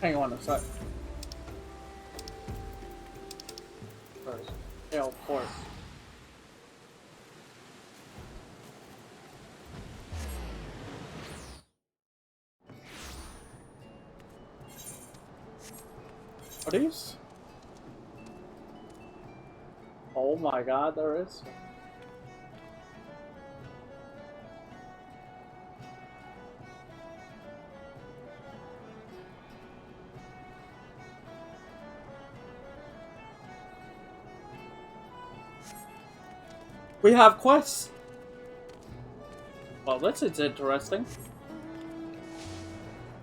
Hang on a sec. First. Yeah, of course. Are these? Oh my god, there is. We have quests. Well, this is interesting.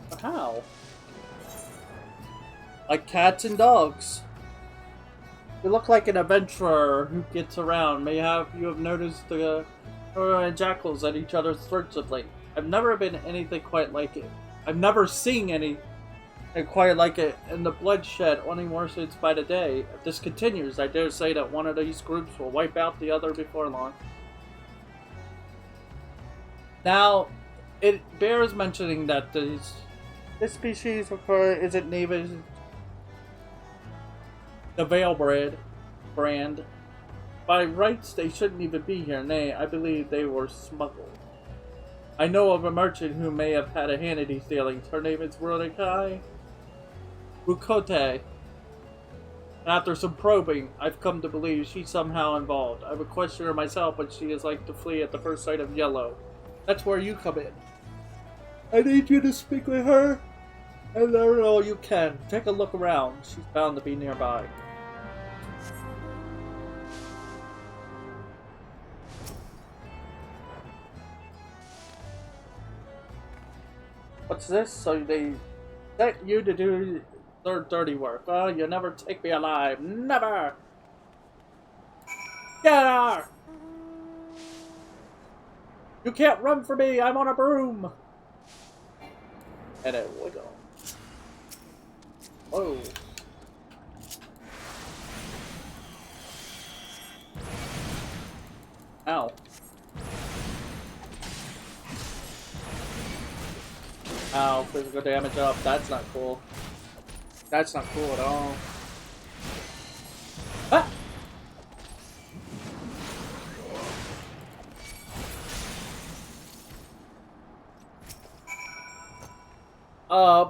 But how? Like cats and dogs. You look like an adventurer who gets around. May have you have noticed the jackals at each other's throats of late. I've never been anything quite like it. I've never seen anything quite like it, and the bloodshed only worsens by the day. If this continues, I dare say that one of these groups will wipe out the other before long. Now, it bears mentioning that this species isn't native. The Veilbread brand. By rights, they shouldn't even be here. Nay, I believe they were smuggled. I know of a merchant who may have had a hand in these dealings. Her name is Rukote. After some probing, I've come to believe she's somehow involved. I would question her myself, but she is like to flee at the first sight of yellow. That's where you come in. I need you to speak with her and learn all you can. Take a look around. She's bound to be nearby. What's this? So they set you to do their dirty work. Oh, you'll never take me alive. Never! Get her! You can't run from me! I'm on a broom! And it wiggle. Whoa. Ow. Ow, physical damage up. That's not cool. That's not cool at all. Ah!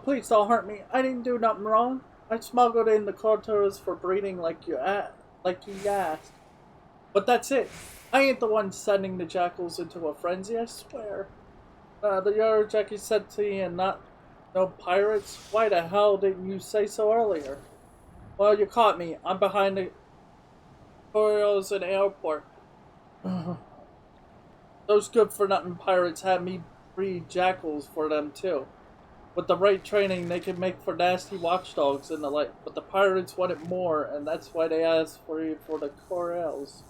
Please don't hurt me. I didn't do nothing wrong. I smuggled in the carters for breeding like you asked. But that's it. I ain't the one sending the jackals into a frenzy, I swear. The other Jackie said to me and not no pirates? Why the hell didn't you say so earlier? Well, you caught me. I'm behind the Coreos in the airport. Those good-for-nothing pirates had me breed jackals for them, too. With the right training, they can make for nasty watchdogs and the like. But the pirates wanted more, and that's why they asked for the Coreos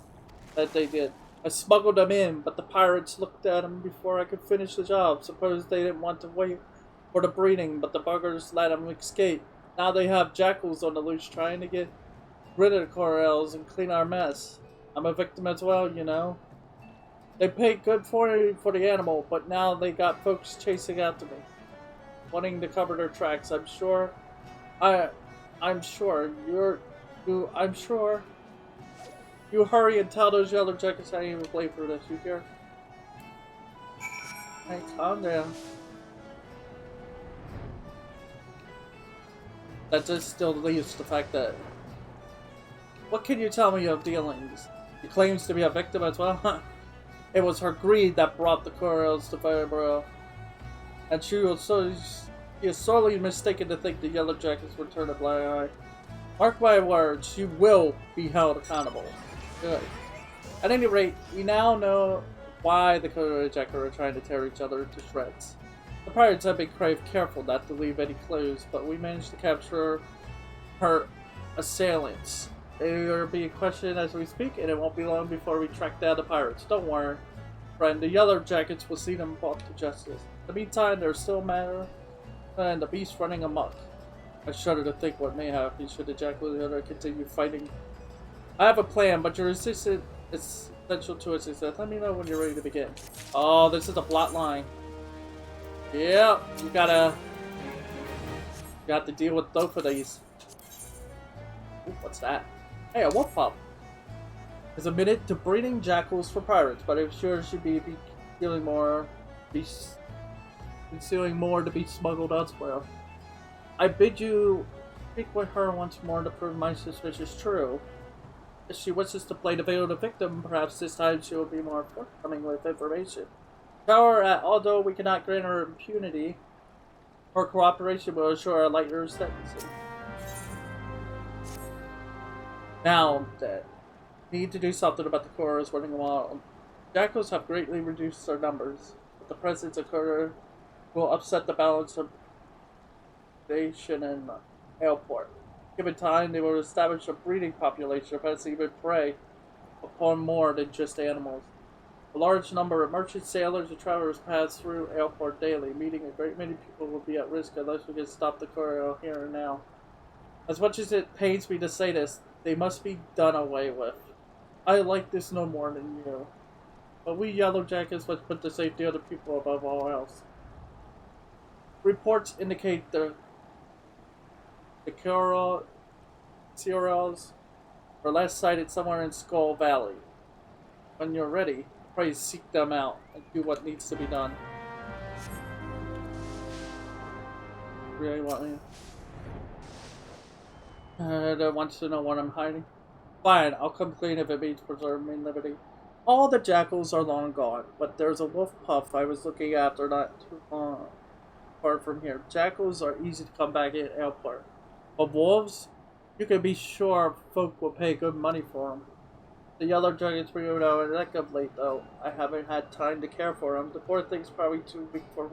that they did. I smuggled them in, but the pirates looked at them before I could finish the job. Suppose they didn't want to wait for the breeding, but the buggers let them escape. Now they have jackals on the loose trying to get rid of the Coreos and clean our mess. I'm a victim as well, you know. They paid good for the animal, but now they got folks chasing after me, wanting to cover their tracks. I'm sure you hurry and tell those yellow jackets I ain't even play for this, you hear? Hey, calm down. That just still leaves the fact that... What can you tell me of dealings? He claims to be a victim as well? It was her greed that brought the Coreos to Fireborough. And she is sorely mistaken to think the yellow jackets would turn a blind eye. Mark my words, you will be held accountable. Good. At any rate, we now know why the Coreos are trying to tear each other to shreds. The pirates have been careful not to leave any clues, but we managed to capture her assailants. They are being questioned as we speak, and it won't be long before we track down the pirates. Don't worry, friend. The yellow jackets will see them brought to justice. In the meantime, there's still matter and the beast running amok. I shudder to think what may happen should the jackal and the other continue fighting. I have a plan, but your assistance is essential to its success. Let me know when you're ready to begin. Oh, this is a plot line. Yep, you gotta You have to deal with both of these. Ooh, what's that? Hey, a wolf pup. Is admitted to breeding jackals for pirates, but I'm sure she be stealing more, concealing more to be smuggled elsewhere. I bid you speak with her once more to prove my suspicion is true. If she wishes to play the veiled victim, perhaps this time she will be more forthcoming with information. Tell her that although we cannot grant her impunity, her cooperation will assure a lighter sentencing. Now that we need to do something about the chorus running wild. Jackals have greatly reduced their numbers, but the presence of Courier will upset the balance of station and airport. Given time, they will establish a breeding population that even prey upon more than just animals. A large number of merchant sailors and travelers pass through airport daily, meeting a great many people will be at risk unless we can stop the Courier here and now. As much as it pains me to say this, they must be done away with. I like this no more than you. But we Yellow Jackets must put the safety of the people above all else. Reports indicate the Cereals were last sighted somewhere in Skull Valley. When you're ready, pray seek them out and do what needs to be done. Really want me? I want to know what I'm hiding. Fine, I'll come clean if it means preserving my liberty. All the jackals are long gone, but there's a wolf pup I was looking after not too far from here. Jackals are easy to come back in airport. But wolves, you can be sure folk will pay good money for them. The Yellow Jackets were out and that of late though. I haven't had time to care for them. The poor thing's probably too weak for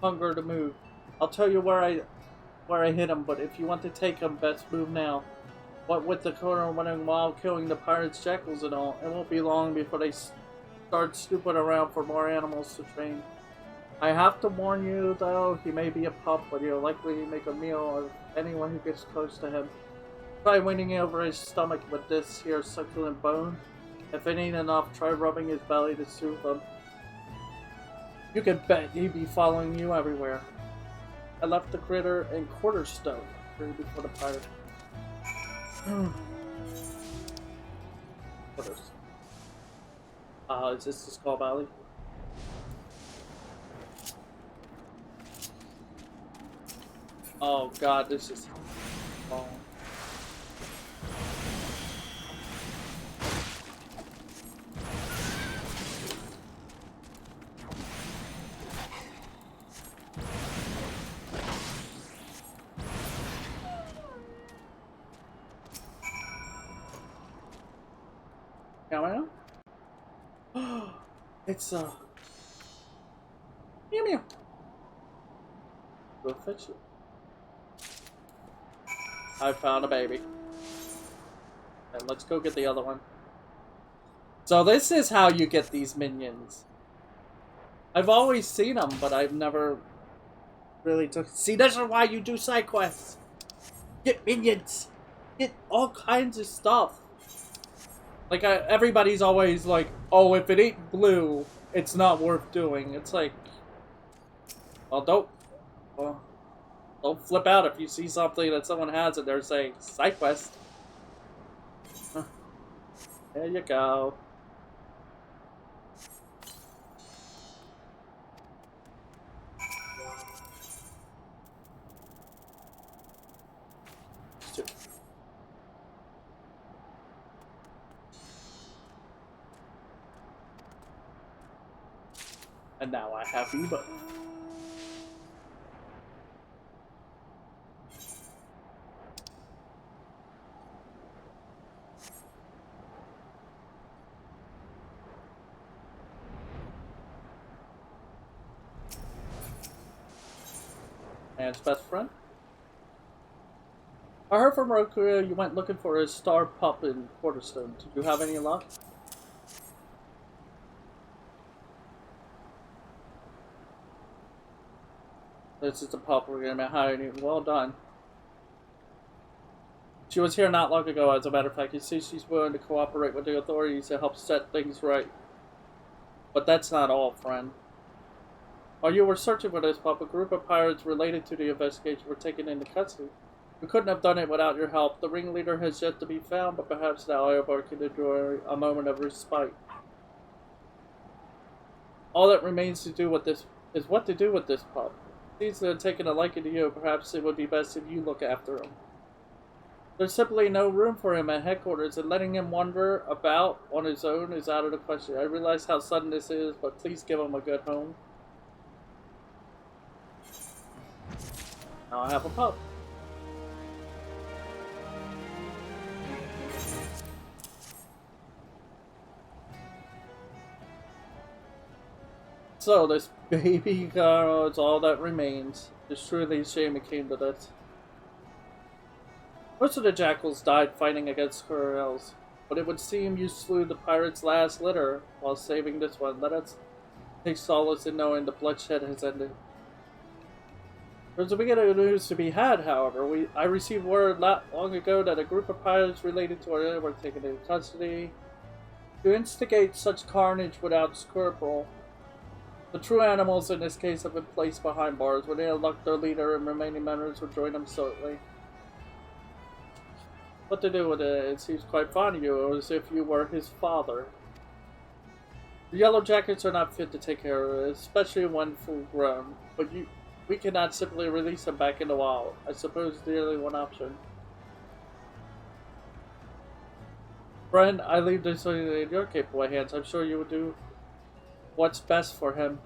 hunger to move. I'll tell you where I hid them, but if you want to take them, best move now. What with the corner running wild, killing the pirates, jackals and all, it won't be long before they start snooping around for more animals to train. I have to warn you, though, he may be a pup, but he'll likely make a meal of anyone who gets close to him. Try winning over his stomach with this here succulent bone. If it ain't enough, try rubbing his belly to soothe him. You can bet he'd be following you everywhere. I left the critter in Quarterstone before the pirate. Quarters. Is this the Skull Valley? Oh god, this is long. Meow meow? It's meow meow. Go fetch it. I found a baby. And let's go get the other one. So this is how you get these minions. I've always seen them, but I've never really took... See, this is why you do side quests. Get minions. Get all kinds of stuff. Like, everybody's always like, oh, if it ain't blue, it's not worth doing. It's like... Well, don't flip out if you see something that someone has and they're saying, side quest. There you go. And now I have you both. Man's best friend. I heard from Roku you went looking for a star pup in Quarterstone. Did you have any luck? This is the pup we're gonna be hiding. Well done. She was here not long ago, as a matter of fact. You see, she's willing to cooperate with the authorities to help set things right. But that's not all, friend. While you were searching for this pup, a group of pirates related to the investigation were taken into custody. We couldn't have done it without your help. The ringleader has yet to be found, but perhaps now Eobard can enjoy a moment of respite. All that remains to do with this is what to do with this pup. Seems to have taken a liking to you. Perhaps it would be best if you look after him. There's simply no room for him at headquarters, and letting him wander about on his own is out of the question. I realize how sudden this is, but please give him a good home. Now I have a pup. So, this baby girl is all that remains. It's truly a shame it came to this. Most of the jackals died fighting against Corels, but it would seem you slew the pirate's last litter while saving this one. Let us take solace in knowing the bloodshed has ended. There's a bit of news to be had, however. I received word not long ago that a group of pirates related to our were taken into custody. To instigate such carnage without scruple, the true animals in this case have been placed behind bars. When they elect their leader and remaining members will join them shortly. What to do with it? It seems quite fond of you, as if you were his father. The yellow jackets are not fit to take care of it, especially when full grown, but we cannot simply release them back in the wild. I suppose it's the only one option. Friend, I leave this in your capable hands. I'm sure you will do what's best for him.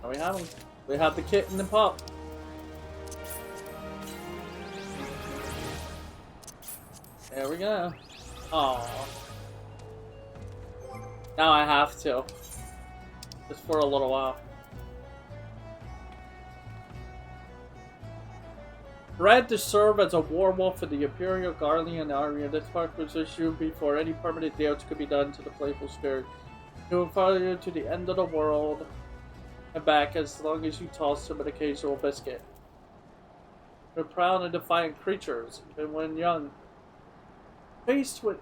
Now we have him. We have the kitten and pup. There we go. Aww. Now I have to. Just for a little while. Bred to serve as a werewolf in the Imperial Guardian Army, this part was issued before any permanent damage could be done to the playful spirit. He will follow you to the end of the world and back as long as you toss him an occasional biscuit. They're proud and defiant creatures, even when young. Faced with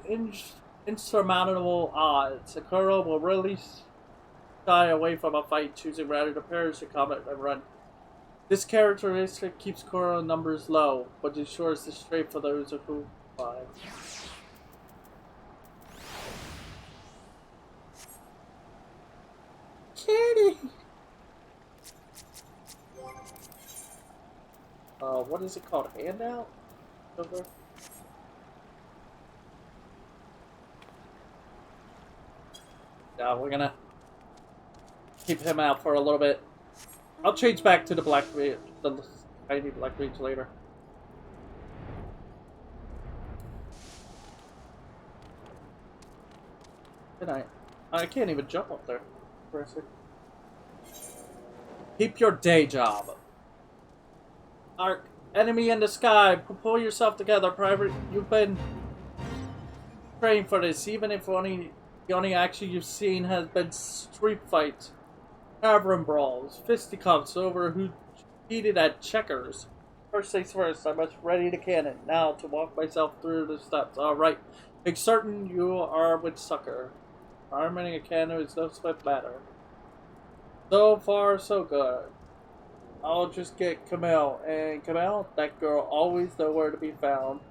insurmountable odds, Sakura will really shy away from a fight, choosing rather to perish in combat than run. This characteristic keeps Kuro numbers low, but ensures the strength for those of whom survive. Kitty! What is it called? Handout? Over? Yeah, we're gonna keep him out for a little bit. I'll change back to the black mage, the tiny black mage later. Good night. I can't even jump up there. Impressive. Keep your day job. Our enemy in the sky. Pull yourself together, Private. You've been trained for this, even if the only action you've seen has been street fights. Tavern brawls, fisticuffs over who cheated at checkers. First things first, I must ready the cannon. Now to walk myself through the steps. Alright, make certain you are with Sucker. Arming a cannon is no swift matter. So far, so good. I'll just get Camille. And Camille, that girl, always nowhere to be found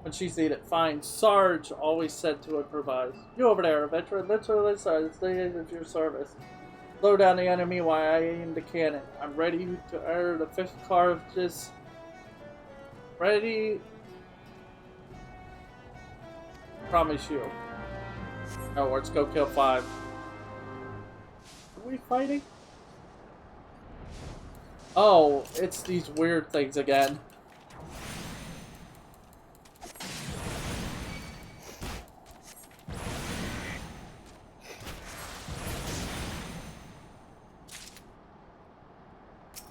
when she's needed. Fine. Sarge always said to improvise. You over there, veteran, literally says stay at your service. Slow down the enemy while I aim the cannon. I'm ready to air the fifth card just ready. Promise you. No, let's go kill 5. Are we fighting? Oh, it's these weird things again.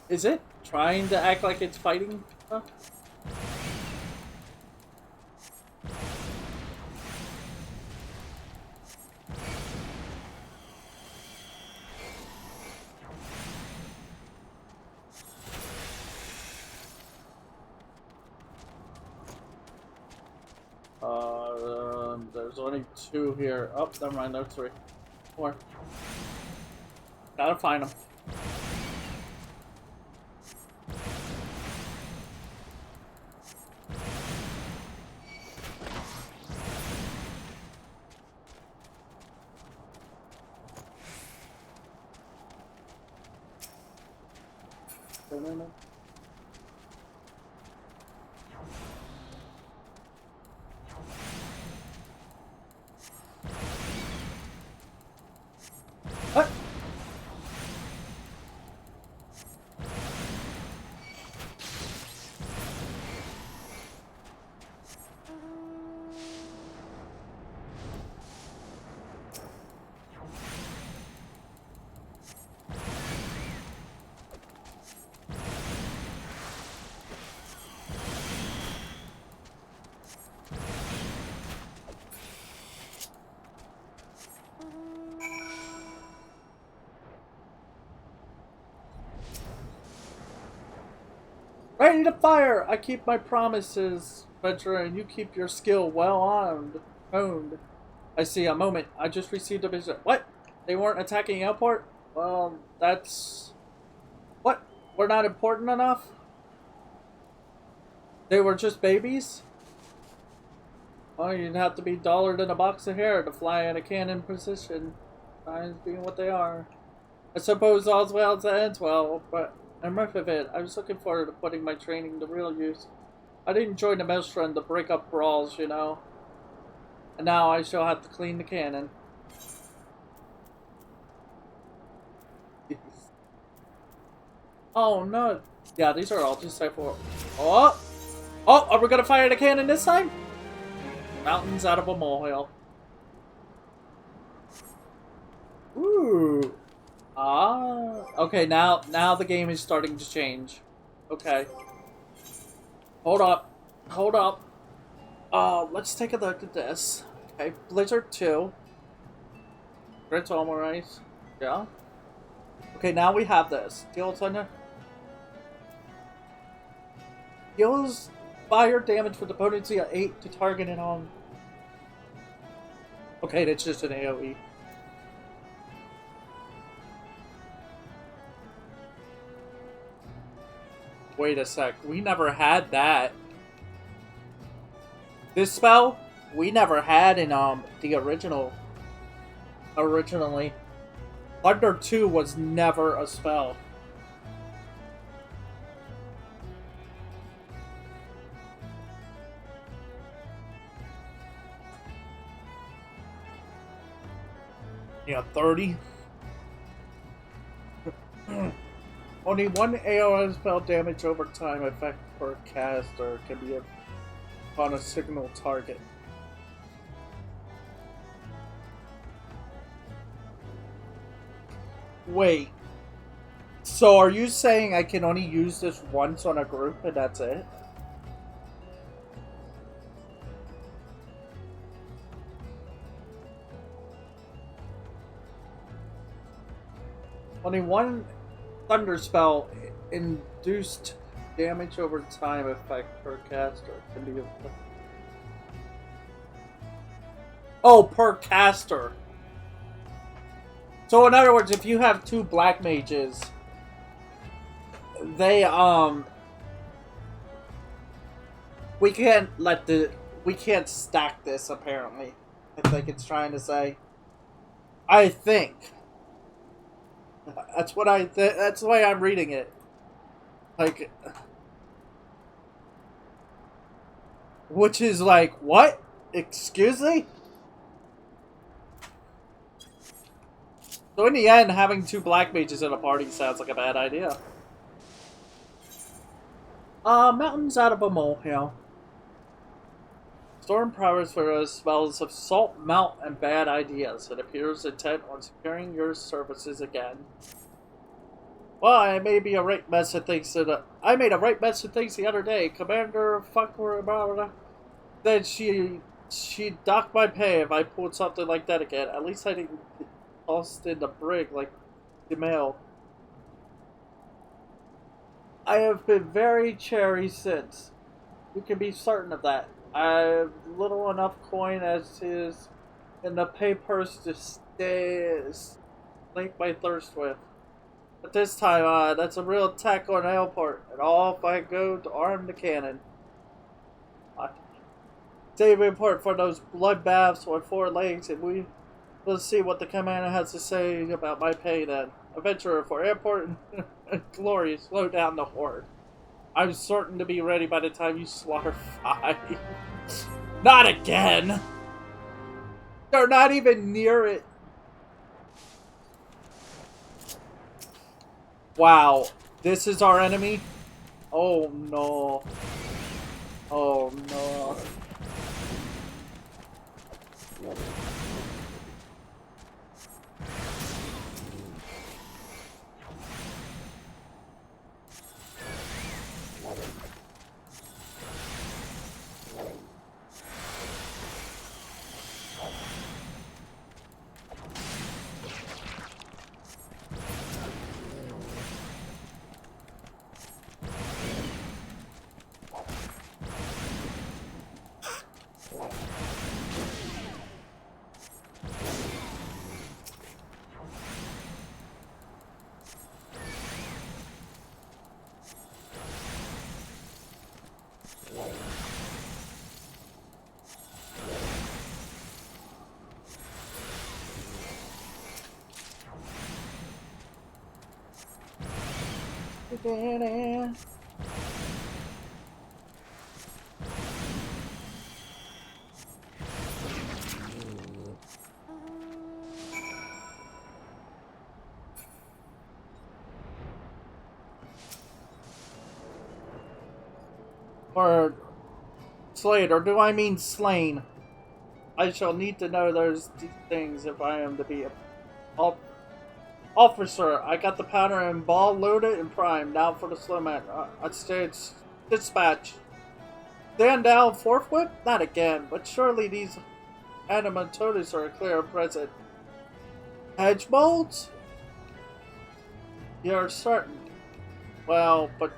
Is it trying to act like it's fighting? Huh? There's only 2 here. Oh, never mind, there's 3. 4. Gotta find him. No. What? Ready to fire! I keep my promises, Ventura, and you keep your skill well honed. I see. A moment. I just received a visit. What? They weren't attacking airport? Well, that's... What? We're not important enough? They were just babies? Well, you'd have to be dollared in a box of hair to fly at a cannon precision. Signs being what they are. I suppose all's well that ends well, but I'm rough of it. I was looking forward to putting my training to real use. I didn't join the mouse run to break up brawls, you know. And now I shall have to clean the cannon. Oh no. Yeah, these are all just type 4. Oh! Oh, are we gonna fire the cannon this time? Mountains out of a molehill. Ooh. Ah. Okay, now the game is starting to change. Okay. Hold up. Hold up. Let's take a look at this. Okay, Blizzard 2. Great Almorites. Yeah. Okay, now we have this. Deal Thunder. Deals fire damage with the potency of 8 to target and on. Okay, that's just an AoE. Wait a sec, we never had that. This spell, we never had in the originally. Thunder 2 was never a spell. Yeah, 30. Only one AOE spell damage over time effect per caster can be upon a signal target. Wait. So are you saying I can only use this once on a group and that's it? Only one thunder spell induced damage over time effect per caster can be. Oh, per caster. So in other words, if you have 2 black mages, they we can't stack this apparently. I think it's trying to say. I think. That's what that's the way I'm reading it. Like, which is like, what? Excuse me? So in the end, having 2 black mages in a party sounds like a bad idea. Mountains out of a molehill. Storm prowess for spells of salt, melt, and bad ideas. It appears intent on securing your services again. Well, I made a right mess of things the other day. Commander Fucker said she'd dock my pay if I pulled something like that again. At least I didn't get tossed in the brig like the mail. I have been very chary since. You can be certain of that. I have little enough coin as is in the pay purse to slake my thirst with. But this time, that's a real attack on airport, and all if I go to arm the cannon. Save report for those bloodbaths on 4 legs, and we will see what the commander has to say about my pay then. Adventurer for airport and glory, slow down the horde. I'm certain to be ready by the time you slaughter 5. Not again! They're not even near it. Wow, this is our enemy? Oh no. Oh no. Or slayed, or do I mean slain? I shall need to know those things if I am to be a officer. I got the powder and ball loaded and primed. Now for the slow man. Dispatch. Stand down forthwith? Not again, but surely these animatodes are a clear present. Hedge molds? You're certain. Well, but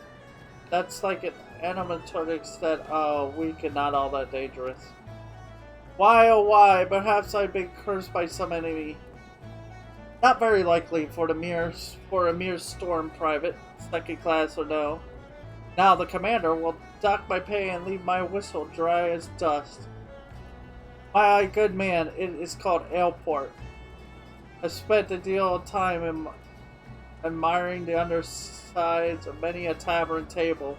that's like an animatronics that weak and not all that dangerous. Why oh why? Perhaps I've been cursed by some enemy. Not very likely for a mere storm private, second class or no. Now the commander will dock my pay and leave my whistle dry as dust. My good man, it is called Airport. I spent a deal of time admiring the undersides of many a tavern table.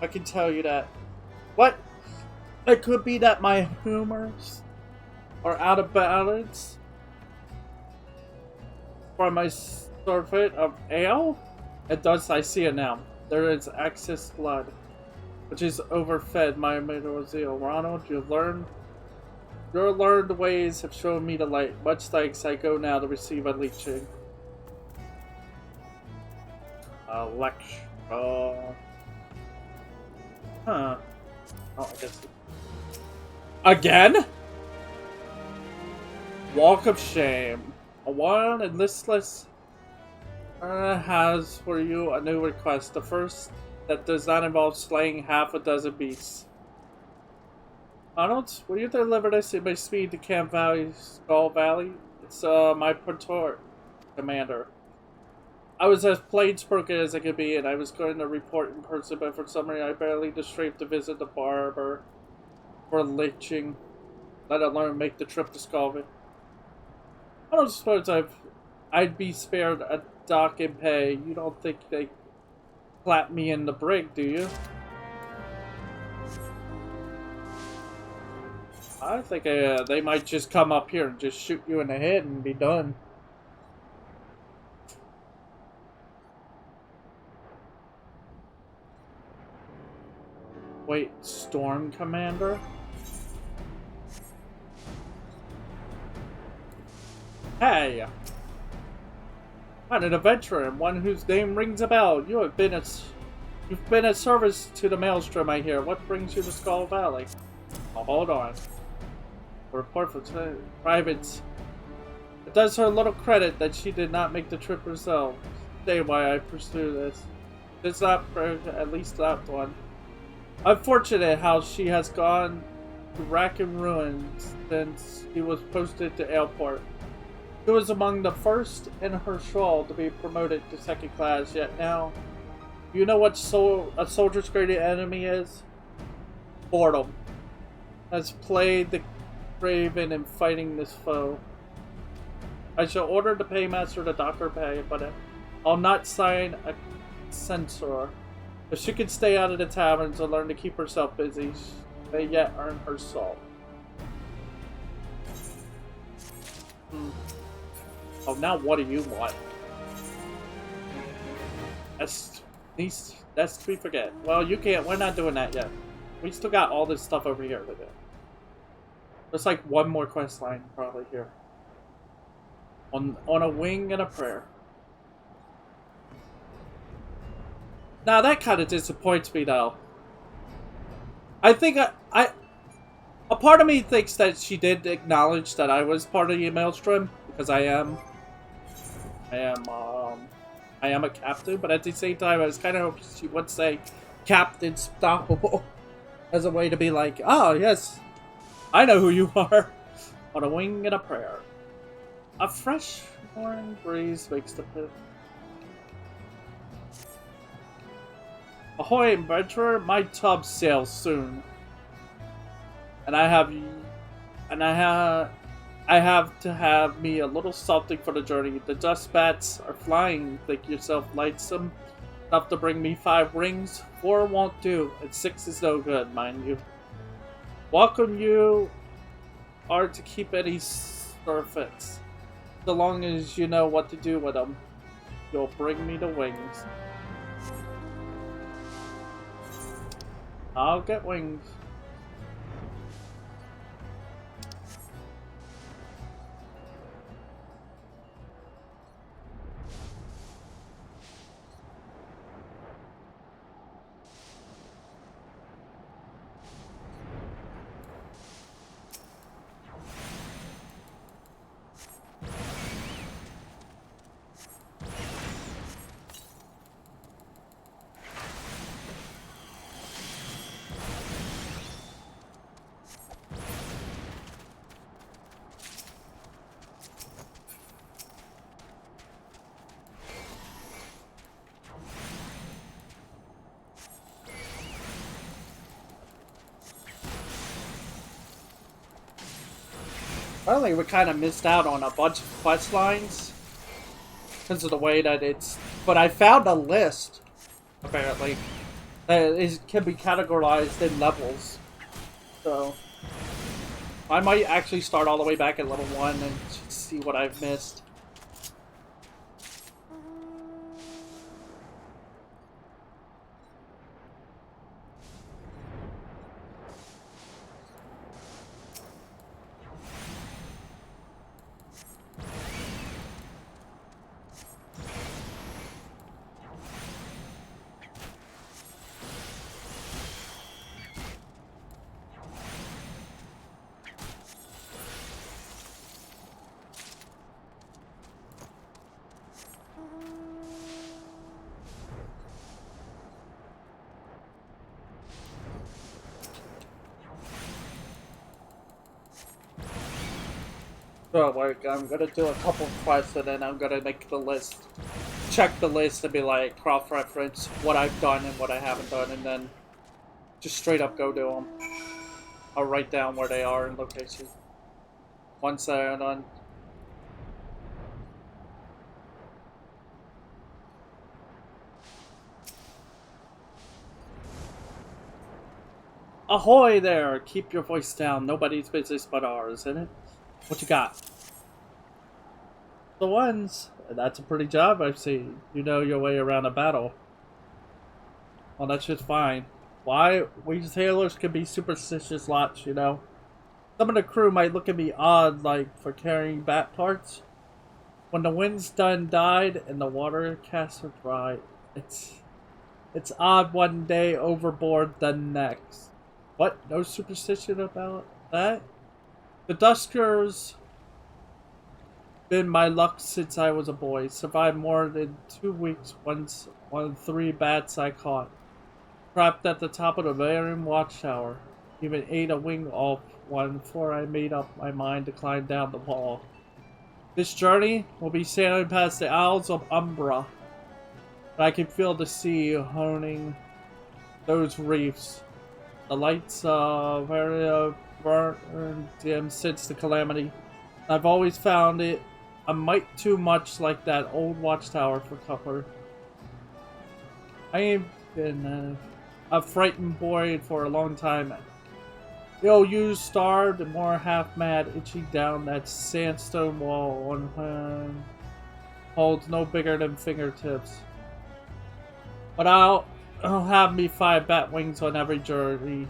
I can tell you that. What? It could be that my humors are out of balance from my surfeit of ale? It does, I see it now. There is excess blood, which is overfed my middle zeal. Ronald, your learned ways have shown me the light. Much thanks, I go now to receive a leeching. Lecture. Huh. Oh, I guess. Again? Walk of shame. A wild and listless has for you a new request. The first that does not involve slaying half a dozen beasts. Arnold, will you deliver this in my speed to Camp Valley, Skull Valley? It's my praetor, Commander. I was as plain spoken as I could be, and I was going to report in person, but for some reason I barely the strength to visit the barber for leeching, let alone make the trip to Skullville. I don't suppose I'd be spared a dock and pay. You don't think they clap me in the brig, do you? I think they might just come up here and just shoot you in the head and be done. Wait, Storm Commander? Hey! I'm an adventurer and one whose name rings a bell. You've been a service to the Maelstrom, I hear. What brings you to Skull Valley? Oh, hold on. A report from privates. It does her little credit that she did not make the trip herself. Say why I pursue this. It's not at least that one. Unfortunate how she has gone to rack and ruin since she was posted to Airport. She was among the first in her shawl to be promoted to second class, yet now, you know what a soldier's greatest enemy is? Boredom. Has played the craven in fighting this foe. I shall order the paymaster to dock her pay, but I'll not sign a censor. If she can stay out of the taverns and learn to keep herself busy, she may yet earn her salt. Oh, now what do you want? That's we forget. Well, you can't. We're not doing that yet. We still got all this stuff over here to do. There's like one more quest line probably here. On a wing and a prayer. Now that kind of disappoints me though. I think a part of me thinks that she did acknowledge that I was part of the Maelstrom because I am a captain, but at the same time I was kind of hoping she would say Captain Stoppable as a way to be like, oh yes, I know who you are. On a wing and a prayer. A fresh morning breeze makes the pit. Ahoy, adventurer! My tub sails soon, and I have to have me a little something for the journey. The dust bats are flying. Think yourself lightsome enough to bring me 5 rings. 4 won't do, and 6 is no good, mind you. Welcome you are to keep any surfeits. So long as you know what to do with them, you'll bring me the wings. I'll get wings. Apparently we kind of missed out on a bunch of quest lines because of the way that it's... But I found a list, apparently, that can be categorized in levels. So I might actually start all the way back at level 1 and see what I've missed. So like, I'm gonna do a couple quests and then I'm gonna make the list, check the list and be like, cross-reference what I've done and what I haven't done, and then just straight up go do them. I'll write down where they are in location. Once they're done. Ahoy there! Keep your voice down. Nobody's business but ours, isn't it? What you got? The ones. That's a pretty job I've seen. You know your way around a battle. Well, that's just fine. Why? We sailors can be superstitious lots, you know. Some of the crew might look at me odd, like, for carrying bat parts. When the wind's done died and the water casts are dry, it's odd one day, overboard the next. What? No superstition about that? The Dusker's been my luck since I was a boy. Survived more than 2 weeks once on 3 bats I caught. Trapped at the top of the Varian watchtower. Even ate a wing off one before I made up my mind to climb down the wall. This journey will be sailing past the Isles of Umbra. I can feel the sea honing those reefs. The lights are very burnt dim since the calamity. I've always found it a mite too much like that old watchtower for comfort. I ain't been a frightened boy for a long time. Yo, you starved and more half-mad, itching down that sandstone wall on hand holds no bigger than fingertips. But I'll have me 5 bat wings on every journey,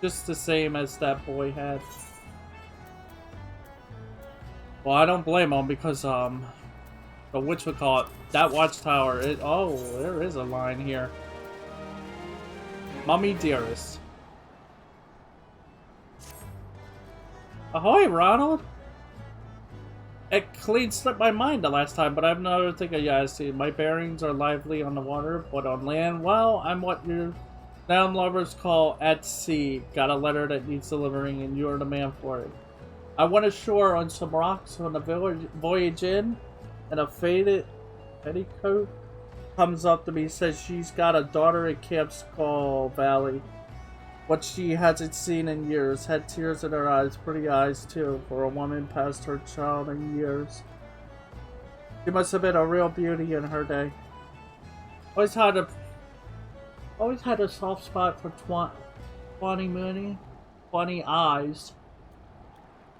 just the same as that boy had. Well, I don't blame him because the whatchamacallit, that watchtower. Oh, there is a line here. Mummy dearest. Ahoy, Ronald! It clean slipped my mind the last time, but I have another thing I see. My bearings are lively on the water, but on land, well, I'm what your land lovers call at sea. Got a letter that needs delivering, and you're the man for it. I went ashore on some rocks on the voyage in, and a faded petticoat comes up to me, says she's got a daughter at Camp Skull Valley. What she hasn't seen in years. Had tears in her eyes, pretty eyes too, for a woman past her child in years. She must have been a real beauty in her day. Always had a soft spot for 20 eyes.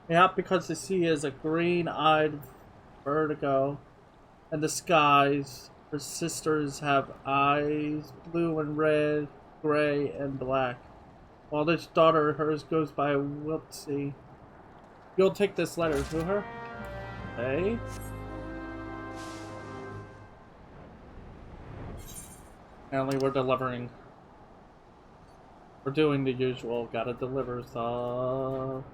Yeah, because the sea is a green-eyed vertigo, and the skies, her sisters have eyes, blue and red, gray and black. While this daughter of hers goes by Wiltsy. You'll take this letter to her? Hey? Apparently we're delivering. We're doing the usual. Gotta deliver stuff.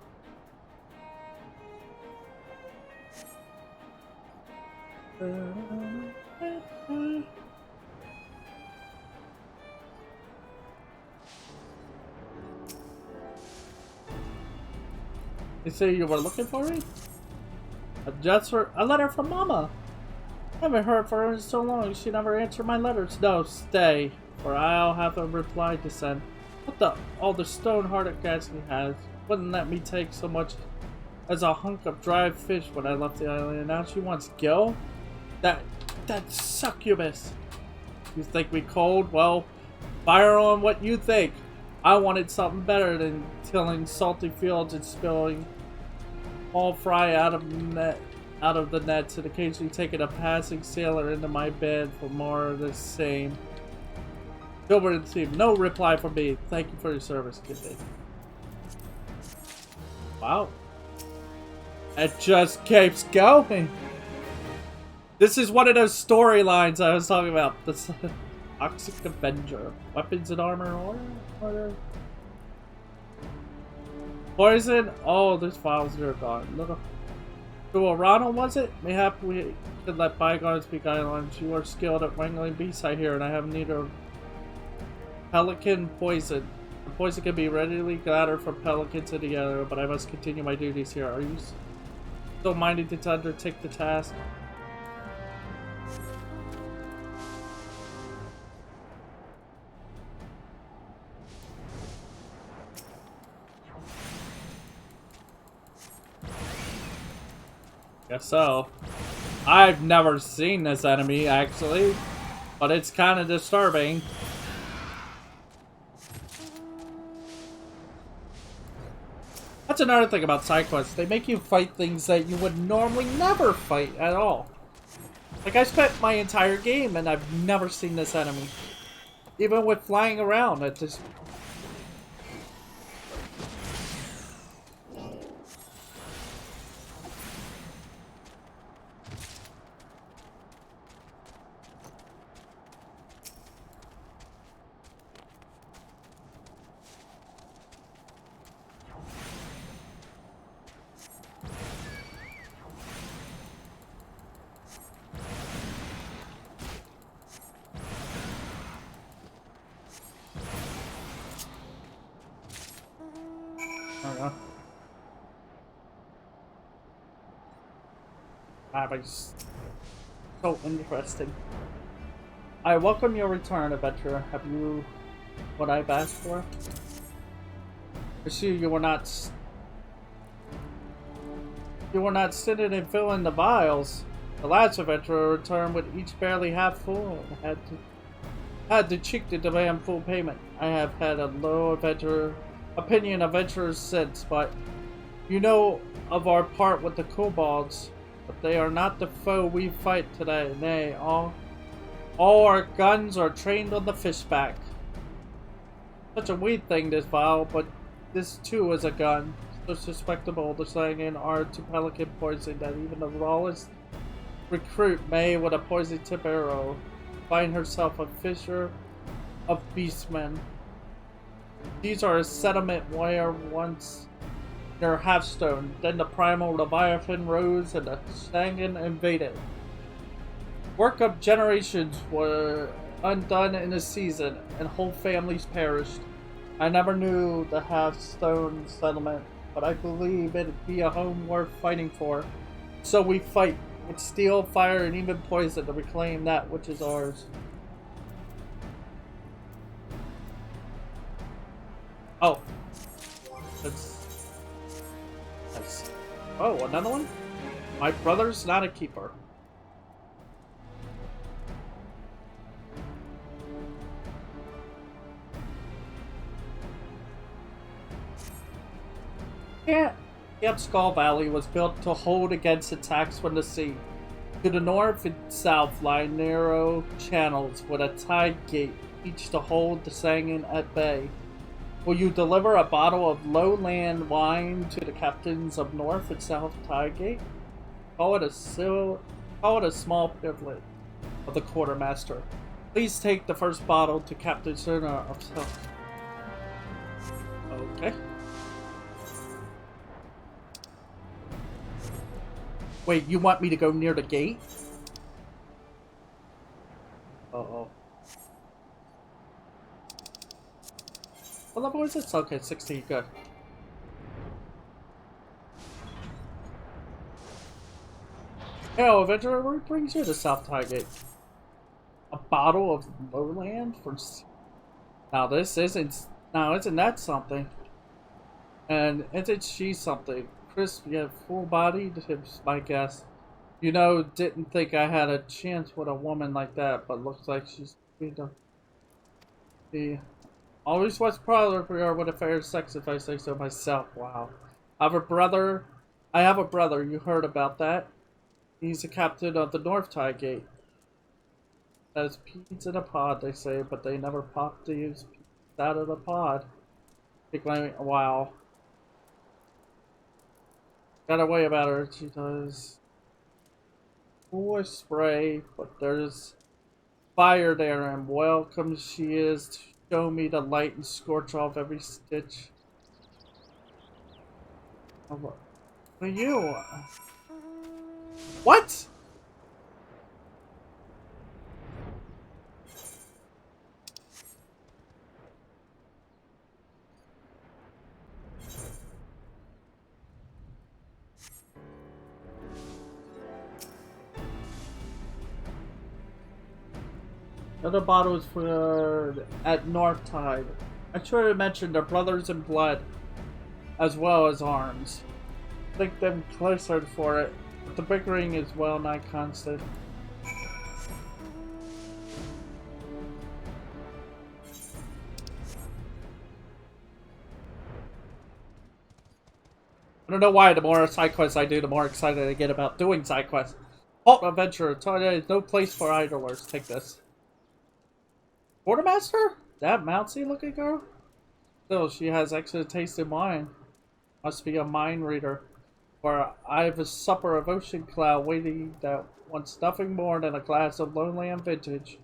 You say you were looking for me? A letter from Mama. I haven't heard from her in so long. She never answered my letters. No, stay, for I'll have a reply to send. What all the stone-hearted gas he has. Wouldn't let me take so much as a hunk of dried fish when I left the island. And now she wants Gil? That succubus. You think me cold? Well, fire on what you think. I wanted something better than tilling salty fields and spilling all fry out of the nets, and occasionally taking a passing sailor into my bed for more of the same. Gilbert and Steve, no reply from me. Thank you for your service, kid. Wow. It just keeps going. This is one of those storylines I was talking about. The Toxic Avenger. Weapons and armor order? Poison? Oh, these files are gone. Little. To a Ronald, was it? Mayhap we could let bygones be guidelines. You are skilled at wrangling beasts, I hear, and I have need of pelican poison. The poison can be readily gathered from pelicans in the area, but I must continue my duties here. Are you still minded to undertake the task? Guess so. I've never seen this enemy, actually, but it's kind of disturbing. That's another thing about side quests. They make you fight things that you would normally never fight at all. Like, I spent my entire game and I've never seen this enemy. Even with flying around, it just... So interesting. I welcome your return, adventurer. Have you what I've asked for? I see you were not sitting and filling the vials. The last adventurer returned with each barely half full and had the cheek to demand full payment. I have had a low opinion of adventurers since, but you know of our part with the kobolds, but they are not the foe we fight today. Nay, all our guns are trained on the fishback. Such a weird thing, this vial, but this too is a gun. So susceptible to slaying in art to pelican poison that even the rawest recruit may, with a poison tip arrow, find herself a fisher of beastmen. These are a settlement where once near Halfstone, then the primal Leviathan rose and the Stangan invaded. Work of generations were undone in a season, and whole families perished. I never knew the Halfstone settlement, but I believe it'd be a home worth fighting for. So we fight with steel, fire, and even poison to reclaim that which is ours. Oh. That's nice. Oh, another one? My brother's not a keeper. Yeah. Camp Skull Valley was built to hold against attacks from the sea. To the north and south lie narrow channels with a tide gate, each to hold the Sangan at bay. Will you deliver a bottle of lowland wine to the captains of North and South Tide Gate? Call it a small privilege of the quartermaster. Please take the first bottle to Captain Cerner of South. Okay. Wait, you want me to go near the gate? Uh-oh. What level is it? Okay, 16, good. Hell, adventurer, what brings you to South Tygate? A bottle of lowland for... Now this isn't... Now isn't that something? And isn't she something? Crisp yet full-bodied, is my guess. You know, didn't think I had a chance with a woman like that, but looks like she's... He always was popular with a fair sex, if I say so myself. Wow. I have a brother, you heard about that? He's the captain of the North Tide Gate. There's peas in a pod, they say, but they never pop these peas out of the pod. Wow. Got a way about her, she does. Boy spray, but there's fire there, and welcome she is to show me the light and scorch off every stitch. Oh, what are you? What? Other bottles for at North Tide. I should have mentioned they're brothers in blood, as well as arms. Link them closer for it, but the bickering is well nigh constant. I don't know why the more side quests I do, the more excited I get about doing side quests. Halt adventure, there is no place for idlers. Take this. Quartermaster? That mousy looking girl? Still, she has excellent taste in wine. Must be a mind reader. For I've a supper of ocean cloud waiting that wants nothing more than a glass of lowland vintage.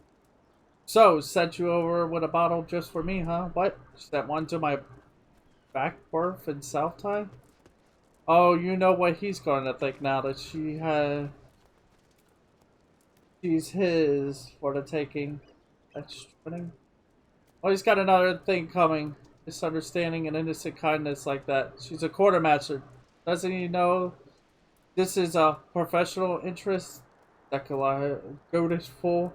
So, sent you over with a bottle just for me, huh? What? Sent one to my back berth in South Tide? Oh, you know what he's going to think now that she's his for the taking. That's winning. Oh, he's got another thing coming. Misunderstanding and innocent kindness like that. She's a quartermaster. Doesn't he know This is a professional interest that could go this full.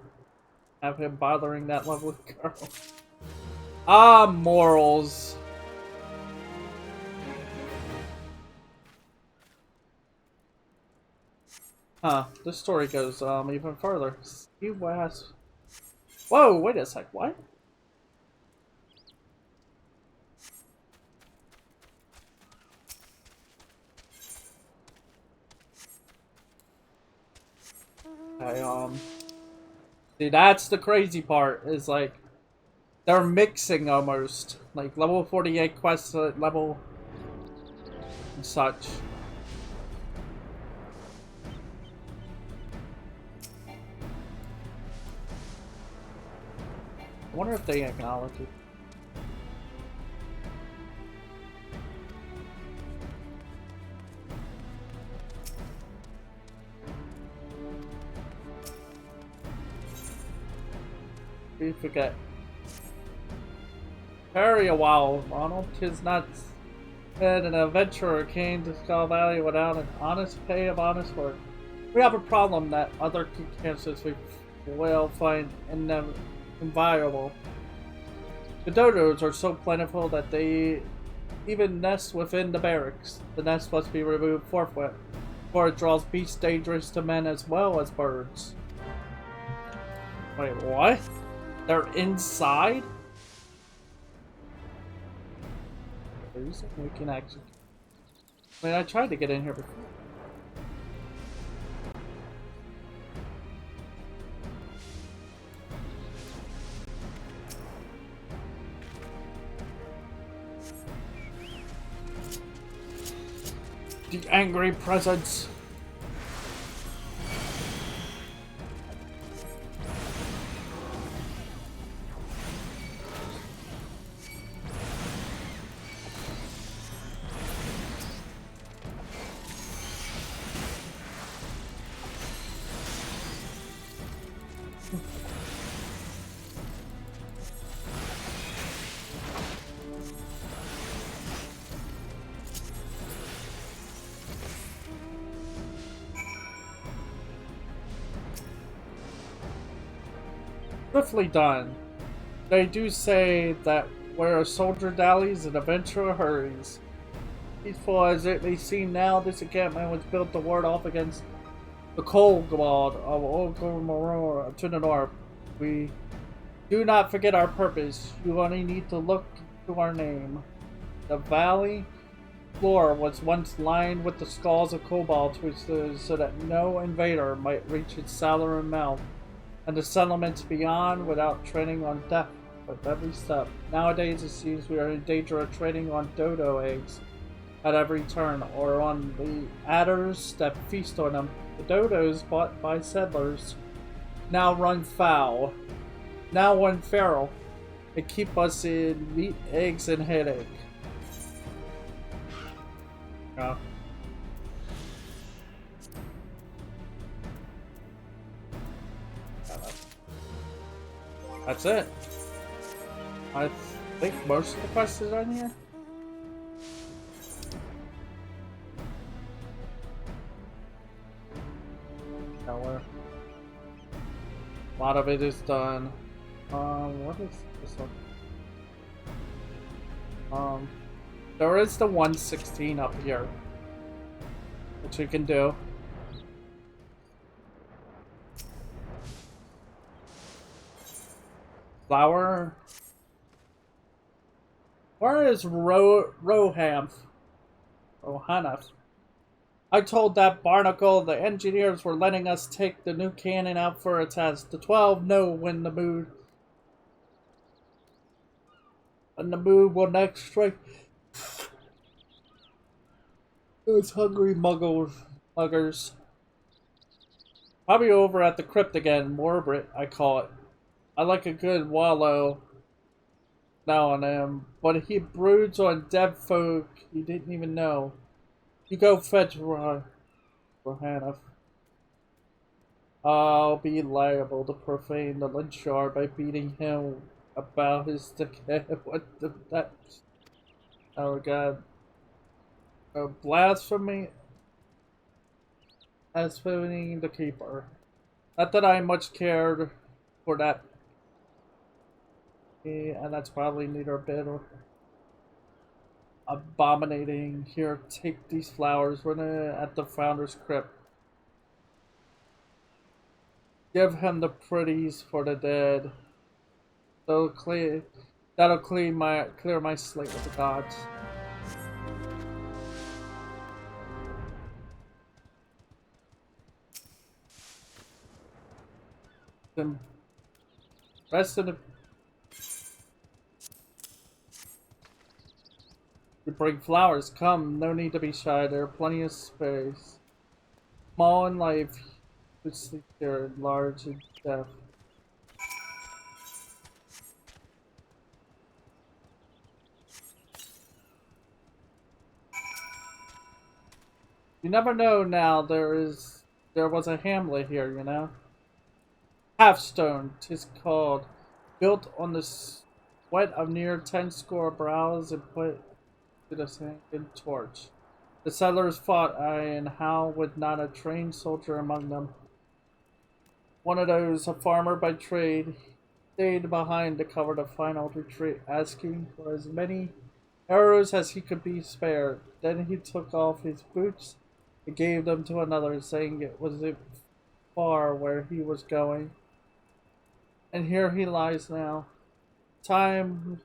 Have him bothering that lovely girl. Ah, morals. Huh, this story goes even further. See West. Whoa, wait a sec, what? I see, that's the crazy part, is like they're mixing almost. Like level 48 quests level and such. I wonder if they acknowledge it. We forget. Hurry a while, Ronald. 'Tis not said an adventurer came to Skull Valley without an honest pay of honest work. We have a problem that other cancers we will find inviolable. The dodos are so plentiful that they even nest within the barracks. The nest must be removed forthwith, for it draws beasts dangerous to men as well as birds. Wait, what? They're inside? We can actually... I mean, I tried to get in here before. The angry presence. Swiftly done. They do say that where a soldier dallies, an adventurer hurries. Peaceful as it may seem now, this encampment was built to ward off against the cold god of Ogormoror to the north. We do not forget our purpose. You only need to look to our name. The valley floor was once lined with the skulls of kobolds, so that no invader might reach its southern mouth, and the settlements beyond without treading on death with every step. Nowadays it seems we are in danger of treading on dodo eggs at every turn, or on the adders that feast on them. The dodos bought by settlers now run foul, now run feral, and keep us in meat, eggs, and headache. Yeah. That's it. I think most of the quests are on here. A lot of it is done. What is this one? There is the 116 up here, which you can do. Flower. Where is Rohanf? I told that barnacle the engineers were letting us take the new cannon out for a test. The 12 know when the mood will next strike those hungry muggers. Probably over at the crypt again, Morbrit, I call it. I like a good wallow now and then, but he broods on dead folk he didn't even know. You go fetch Rohanna. I'll be liable to profane the lynch yard by beating him about his stick head. What the that? Oh god. A blasphemy? as winning the keeper. Not that I much cared for that, and that's probably neither a bit or abominating. Here, take these flowers. We're at the founder's crypt. Give him the pretties for the dead. That'll clear my slate with the gods. Then rest in the. You bring flowers. Come, no need to be shy. There are plenty of space. Small in life, you sleep here. Large in death. You never know. Now there was a hamlet here. You know. Halfstone, 'tis called, built on the sweat of near 10 score brows and put to the singing torch. The settlers fought, aye, and how would not a trained soldier among them? One of those, a farmer by trade, stayed behind to cover the final retreat, asking for as many arrows as he could be spared. Then he took off his boots and gave them to another, saying it was far where he was going. And here he lies now. Time.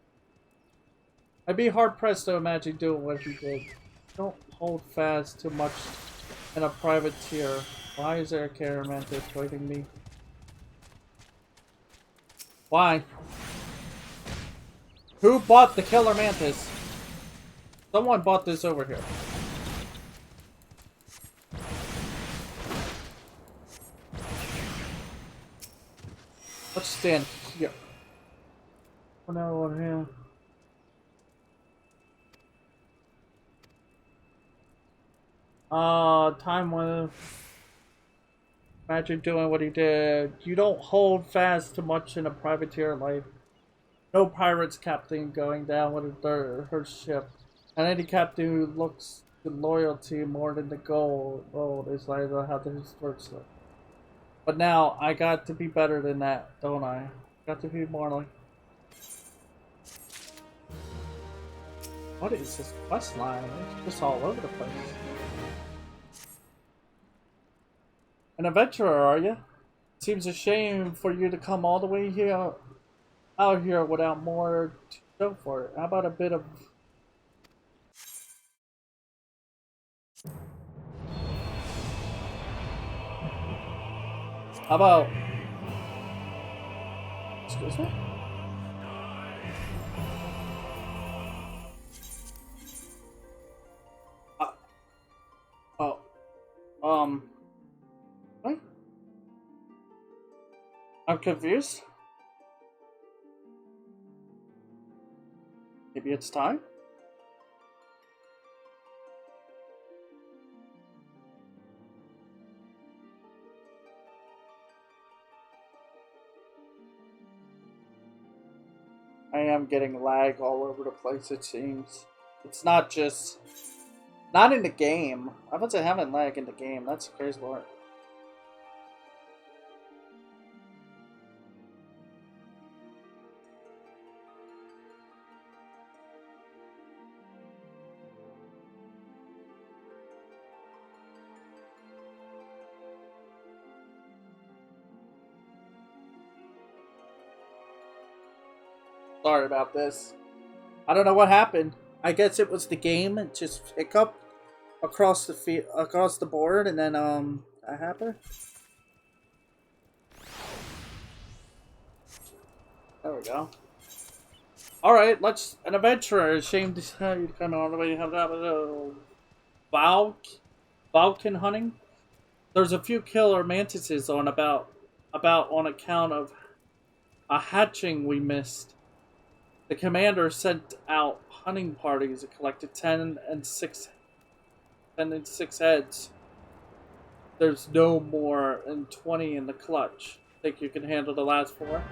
I'd be hard pressed to imagine doing what he did. Don't hold fast too much in a privateer. Why is there a caramantis waiting me? Why? Who bought the killer mantis? Someone bought this over here. Let's stand here. Oh no, over here. Time with. Imagine doing what he did. You don't hold fast too much in a privateer life. No pirate's captain going down with her ship. And any captain who looks to loyalty more than the gold is like how this works. But now, I got to be better than that, don't I? Got to be more like... What is this quest line? It's just all over the place. An adventurer, are you? Seems a shame for you to come all the way out here without more to show for it. How about a bit of... How about... Excuse me? What? I'm confused. Maybe it's time? I am getting lag all over the place, it seems. It's not just... Not in the game. I wasn't having lag in the game. That's crazy lord. Sorry about this. I don't know what happened. I guess it was the game. It just hiccuped across the board, and then that happened. There we go. All right, let's an adventurer. Ashamed to tell you to come all the way to have that Valken hunting. There's a few killer mantises on about on account of a hatching we missed. The commander sent out hunting parties and collected 10 and 6 heads. There's no more than 20 in the clutch. Think you can handle the last 4?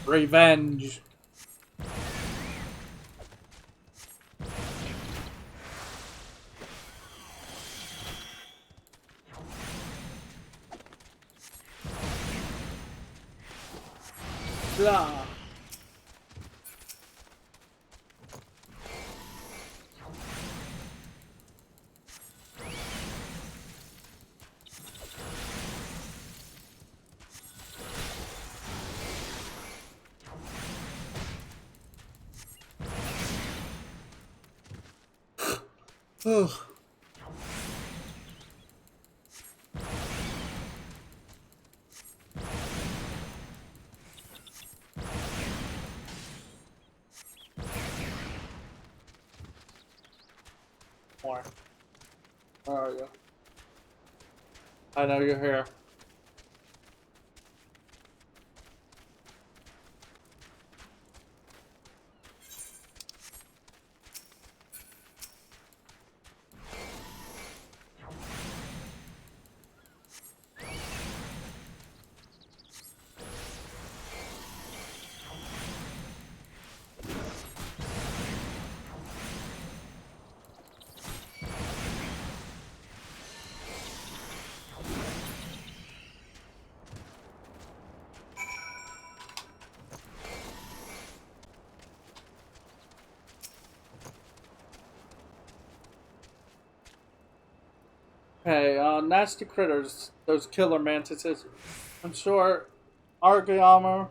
Revenge. Blah. Ugh. More. Where are you? I know you're here. Hey, nasty critters, those killer mantises. I'm sure Argyama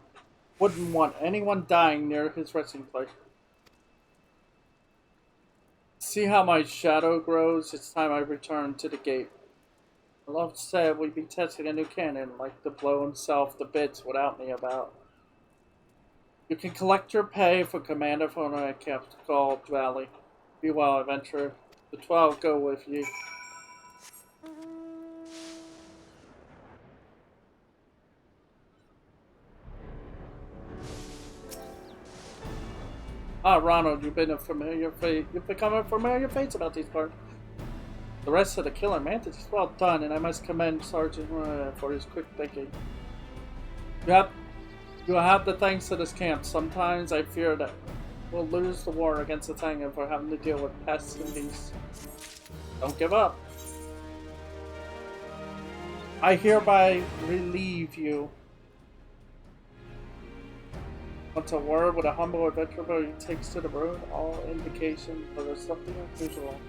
wouldn't want anyone dying near his resting place. See how my shadow grows? It's time I return to the gate. Love said we'd be testing a new cannon, like to blow himself to bits without me about. You can collect your pay for Commander from a camp called Valley. Be well, adventurer. The 12 go with you. Ah, Ronald, you've become a familiar face about these parts. The rest of the killer mantis is well done, and I must commend Sergeant for his quick thinking. You have the thanks to this camp. Sometimes I fear that we'll lose the war against the Tangan for having to deal with pests and beasts. Don't give up. I hereby relieve you. Once a word with a humble adventurer he takes to the road, all indications that there's something unusual.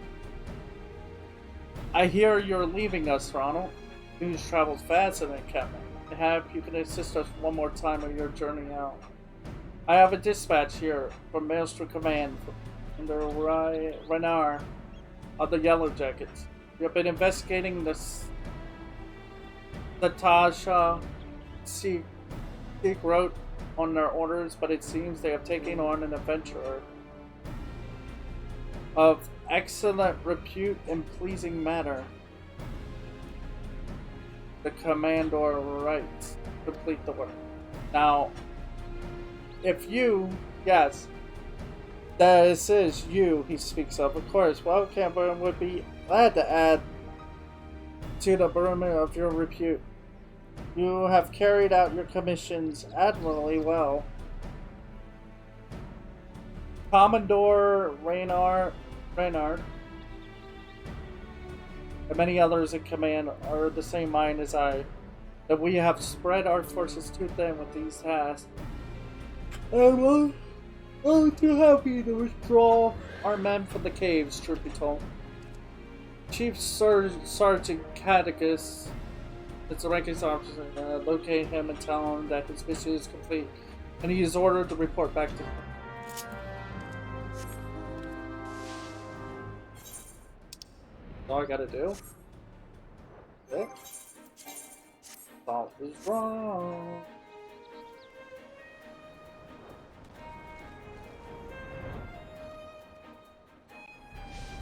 I hear you're leaving us, Ronald. News travels fast in the encampment. Perhaps you can assist us one more time on your journey out. I have a dispatch here from Maelstrom Command from the Renar of the Yellow Jackets. We have been investigating the Tasha Seek Road on their orders, but it seems they have taken on an adventurer of excellent repute and pleasing manner. The commander writes, complete the work. Now, if you, yes, this is you he speaks of course, well, Camber would be glad to add to the burden of your repute. You have carried out your commissions admirably well. Commodore Reynard and many others in command are of the same mind as I, that we have spread our forces too thin with these tasks. And we're too happy to withdraw our men from the caves, truth be told. Chief Sergeant Catechus, it's a ranking officer, locate him and tell him that his mission is complete, and he is ordered to report back to him. All I gotta do. Okay. Salt is wrong.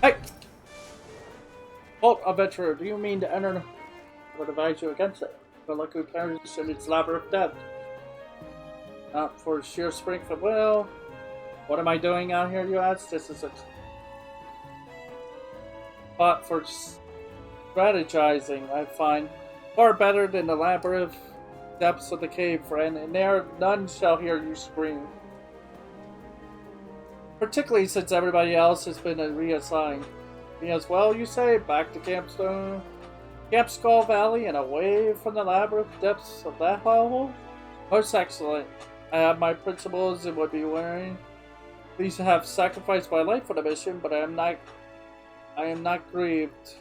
Hey! Halt, adventurer, do you mean to enter? I would advise you against it. The lucky perish in its labyrinth of death. Not for sheer strength of will. What am I doing out here, you ask? This is a spot for strategizing, I find. Far better than the labyrinth depths of the cave, friend, and there none shall hear you scream. Particularly since everybody else has been reassigned. Me as well, you say? Back to Camp Skull Valley and away from the labyrinth depths of that hole? Most excellent. I have my principles and would be willing. Please have sacrificed my life for the mission, but I am not grieved.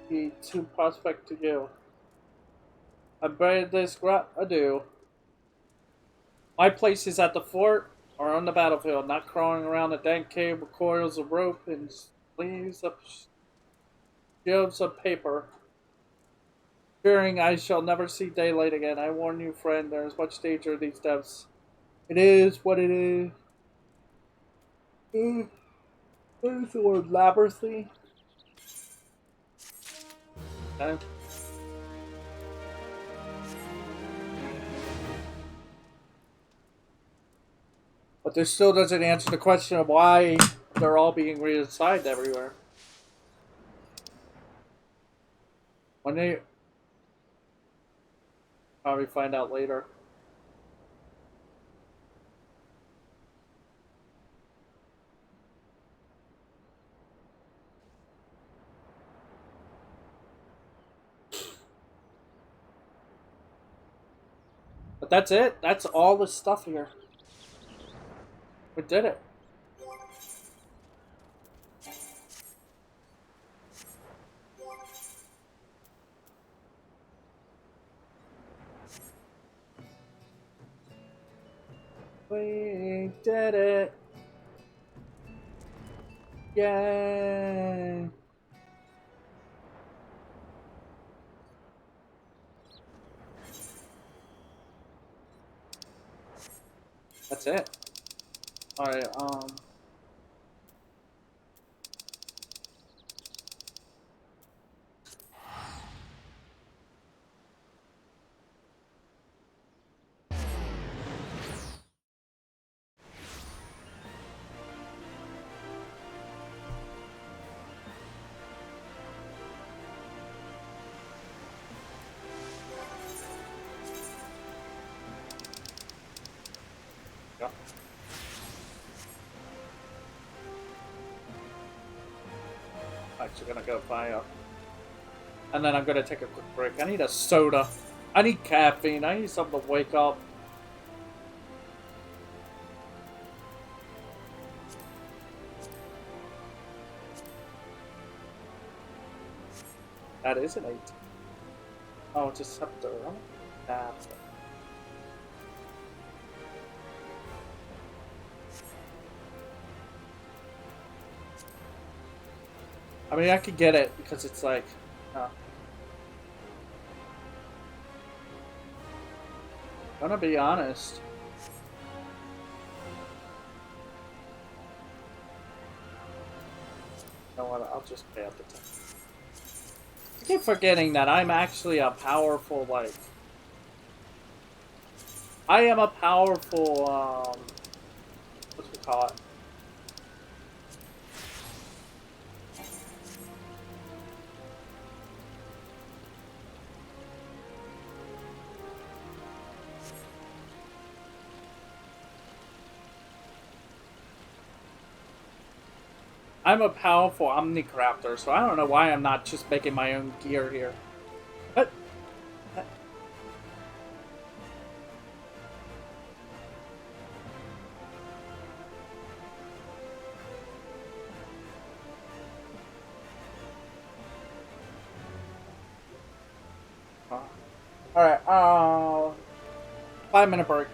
Be too prospect to you. I buried this adieu. My place is at the fort or on the battlefield, not crawling around a dank cave with coils of rope and sheaves of paper. Fearing I shall never see daylight again. I warn you, friend, there is much danger in these depths. It is what it is. What is the word? Labyrinthy? Okay. But this still doesn't answer the question of why they're all being reassigned everywhere. When they probably find out later. But that's it. That's all the stuff here. We did it. We did it. Yay. That's it. Alright, yeah. Actually gonna go buy and then I'm gonna take a quick break. I need a soda. I need caffeine. I need something to wake up. That is an 8. Oh, it's a scepter, huh? That's it. I mean, I could get it because it's like, gonna be honest. You know what? I'll just pay up the 10. I keep forgetting that I'm actually a powerful, like, I am a powerful, what do we call it? I'm a powerful omnicrafter, so I don't know why I'm not just making my own gear here. But alright, 5-minute break.